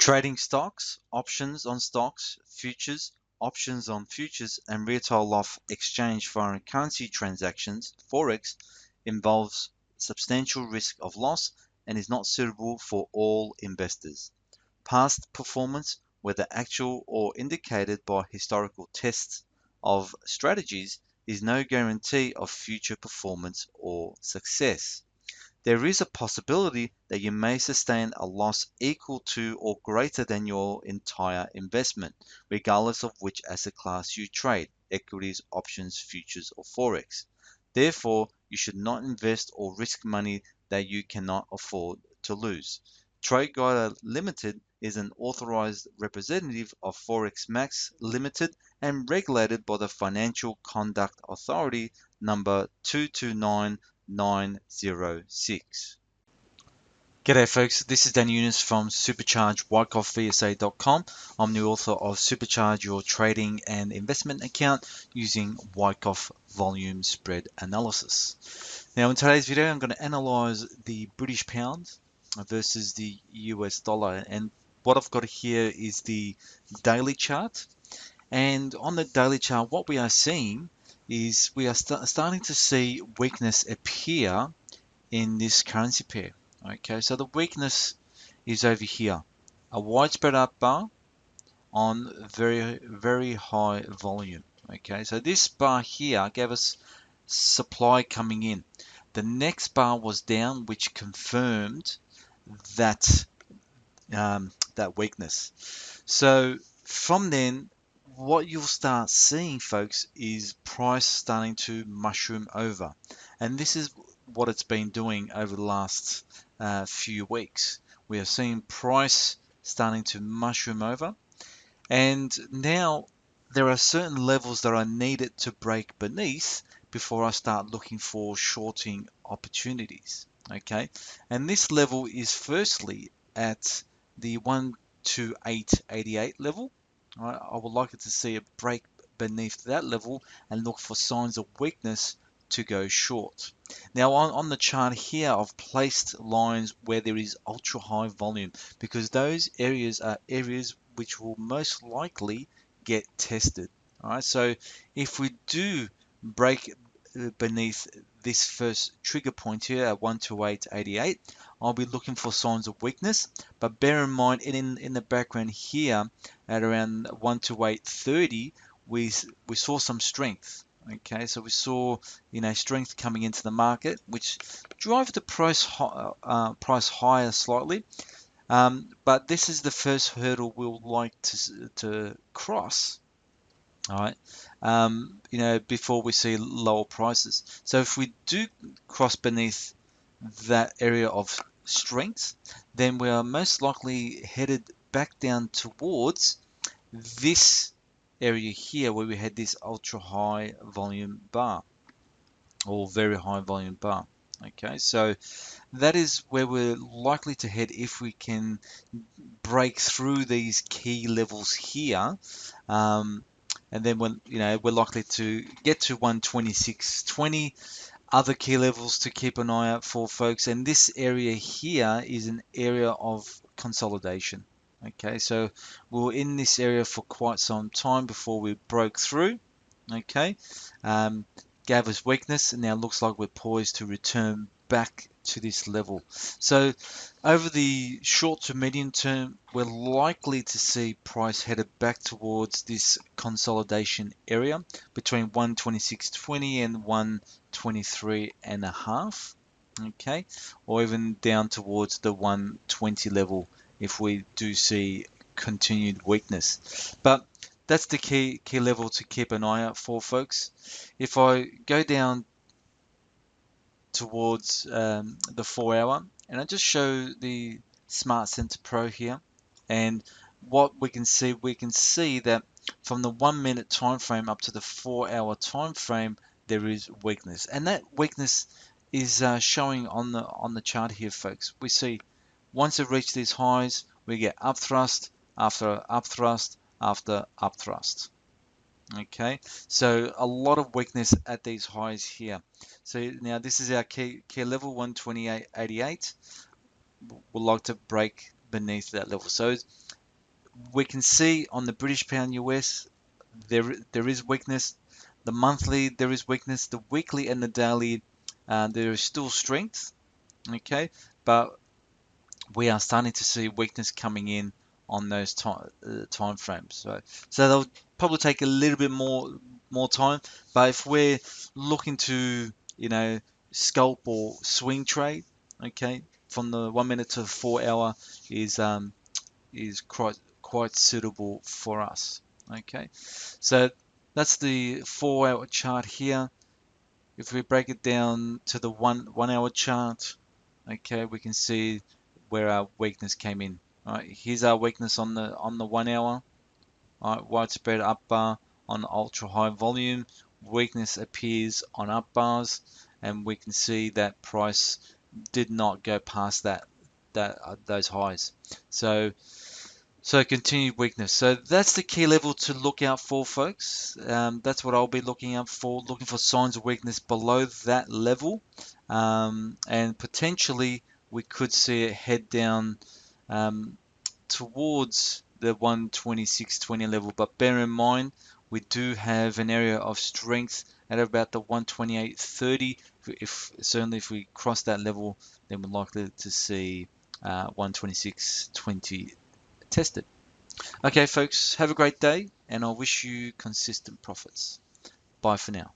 Trading stocks, options on stocks, futures, options on futures, and retail off exchange foreign currency transactions, Forex, involves substantial risk of loss and is not suitable for all investors. Past performance, whether actual or indicated by historical tests of strategies, is no guarantee of future performance or success. There is a possibility that you may sustain a loss equal to or greater than your entire investment, regardless of which asset class you trade, equities, options, futures, or Forex. Therefore, you should not invest or risk money that you cannot afford to lose. Trade Guide Limited is an authorized representative of Forex Max Limited and regulated by the Financial Conduct Authority number 229906. G'day folks, this is Younes from Supercharge Wyckoff VSA.com. I'm the author of Supercharge Your Trading and Investment Account using Wyckoff Volume Spread Analysis. Now in today's video I'm going to analyze the British pound versus the US dollar, and what I've got here is the daily chart. And on the daily chart what we are seeing is we are starting to see weakness appear in this currency pair. Okay, so the weakness is over here, a widespread up bar on very high volume. Okay, so this bar here gave us supply coming in. The next bar was down, which confirmed that that weakness. So from then, what you'll start seeing, folks, is price starting to mushroom over, and this is what it's been doing over the last few weeks. We are seeing price starting to mushroom over, and now there are certain levels that are needed to break beneath before I start looking for shorting opportunities. Okay, and this level is firstly at the 12888 level. Right, I would like it to see a break beneath that level and look for signs of weakness to go short. Now on the chart here, I've placed lines where there is ultra high volume, because those areas are areas which will most likely get tested. All right, so if we do break beneath this first trigger point here at 12888, I'll be looking for signs of weakness. But bear in mind, in the background here at around 12830, we saw some strength. Okay, so we saw strength coming into the market, which drove the price higher slightly. But this is the first hurdle we'll like to cross. All right, before we see lower prices. So if we do cross beneath that area of strength, then we are most likely headed back down towards this area here where we had this ultra high volume bar or very high volume bar. Okay, so that is where we're likely to head if we can break through these key levels here. And then we're likely to get to 126.20. Other key levels to keep an eye out for, folks, and this area here is an area of consolidation. Okay, so we were in this area for quite some time before we broke through. Okay, gave us weakness, and now looks like we're poised to return back to this level. So over the short to medium term, we're likely to see price headed back towards this consolidation area between 126.20 and 123.5. Okay, or even down towards the 120 level if we do see continued weakness. But that's the key level to keep an eye out for, folks. If I go down towards the 4 hour, and I just show the Smart Center Pro here, and what we can see that from the 1 minute time frame up to the 4 hour time frame, there is weakness, and that weakness is showing on the chart here, folks. We see once it reaches these highs, we get up thrust after up thrust after up thrust. Okay, so a lot of weakness at these highs here. So now this is our key level, 128.88. We'd like to break beneath that level. So We can see on the British pound US there is weakness. The monthly there is weakness. The weekly and the daily there is still strength. Okay, but we are starting to see weakness coming in on those time frames. So they'll probably take a little bit more time. But if we're looking to, scalp or swing trade, okay, from the 1 minute to the 4 hour is quite suitable for us. Okay, so that's the 4 hour chart here. If we break it down to the one hour chart, okay, we can see where our weakness came in. All right, here's our weakness on the 1 hour. All right, widespread up bar on ultra high volume. Weakness appears on up bars, and we can see that price did not go past those highs. So continued weakness. So that's the key level to look out for, folks. That's what I'll be looking out for, looking for signs of weakness below that level. And potentially we could see it head down towards the 126.20 level. But bear in mind, we do have an area of strength at about the 128.30. Certainly if we cross that level, then we're likely to see 126.20 tested. Okay, folks, have a great day, and I wish you consistent profits. Bye for now.